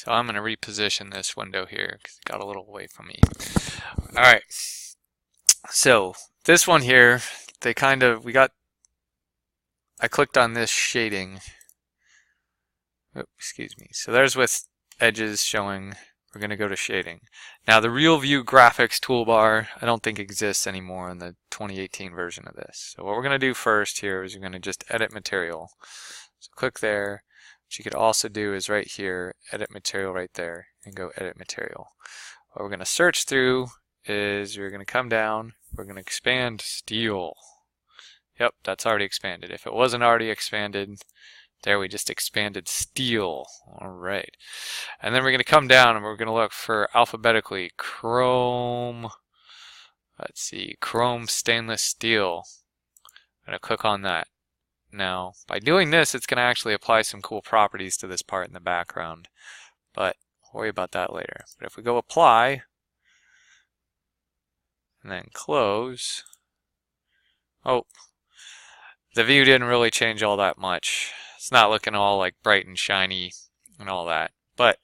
So I'm going to reposition this window here because it got a little away from me. Alright, so this one here, I clicked on this shading. Oh, excuse me. So there's with edges showing. We're going to go to shading. Now the Real View Graphics toolbar I don't think exists anymore in the 2018 version of this. So what we're going to do first here is we're going to just edit material. So click there. What you could also do is right here, edit material right there, and go edit material. What we're going to search through is we're going to come down, we're going to expand steel. Yep, that's already expanded. If it wasn't already expanded, there we just expanded steel. Alright. And then we're going to come down and we're going to look for alphabetically chrome, let's see, chrome stainless steel. I'm going to click on that. Now, by doing this, it's going to actually apply some cool properties to this part in the background, but we'll worry about that later. But if we go apply, and then close, oh, the view didn't really change all that much. It's not looking all like bright and shiny and all that. But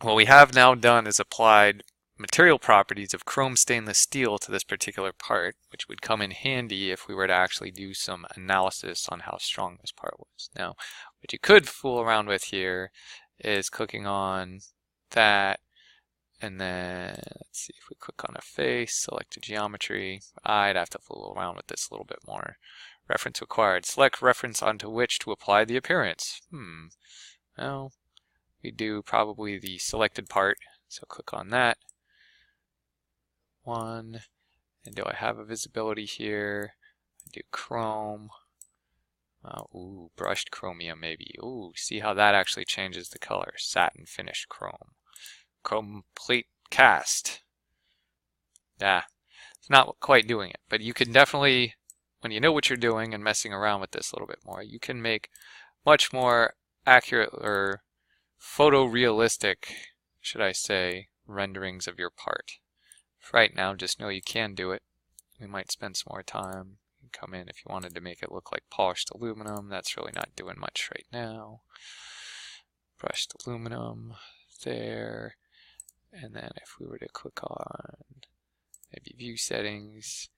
what we have now done is applied material properties of chrome stainless steel to this particular part, which would come in handy if we were to actually do some analysis on how strong this part was. Now, what you could fool around with here is clicking on that, and then let's see if we click on a face, select a geometry. I'd have to fool around with this a little bit more. Reference required. Select reference onto which to apply the appearance. Well, we do probably the selected part, so click on that. One, and do I have a visibility here? I do chrome. Ooh, brushed chromium maybe. Ooh, see how that actually changes the color. Satin finished chrome. Complete cast. Yeah, it's not quite doing it, but you can definitely, when you know what you're doing and messing around with this a little bit more, you can make much more accurate or photorealistic, should I say, renderings of your part. Right now, just know you can do it. We might spend some more time. You can come in if you wanted to make it look like polished aluminum. That's really not doing much right now. Brushed aluminum there. And then if we were to click on maybe view settings,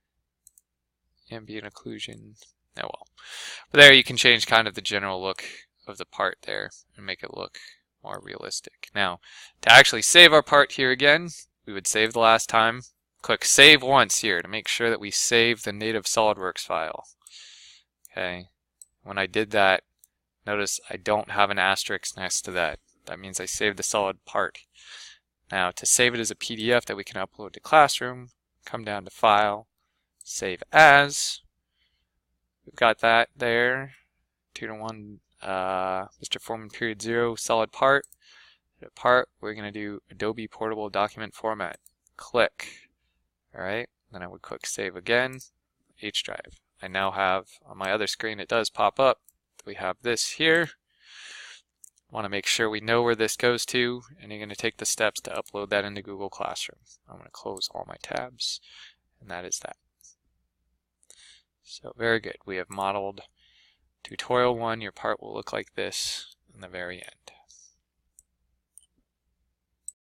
ambient occlusion, oh well. But there you can change kind of the general look of the part there and make it look more realistic. Now, to actually save our part here again, we would save the last time. Click Save Once here to make sure that we save the native SolidWorks file. Okay, when I did that, notice I don't have an asterisk next to that. That means I saved the solid part. Now, to save it as a PDF that we can upload to Classroom, come down to File, Save As. We've got that there. 2:1, Mr. Foreman Period 0, solid part. We're going to do Adobe Portable Document Format. Click. Alright, then I would click Save again. H drive. I now have, on my other screen, it does pop up. We have this here. Want to make sure we know where this goes to, and you're going to take the steps to upload that into Google Classroom. I'm going to close all my tabs, and that is that. So very good. We have modeled tutorial 1. Your part will look like this in the very end.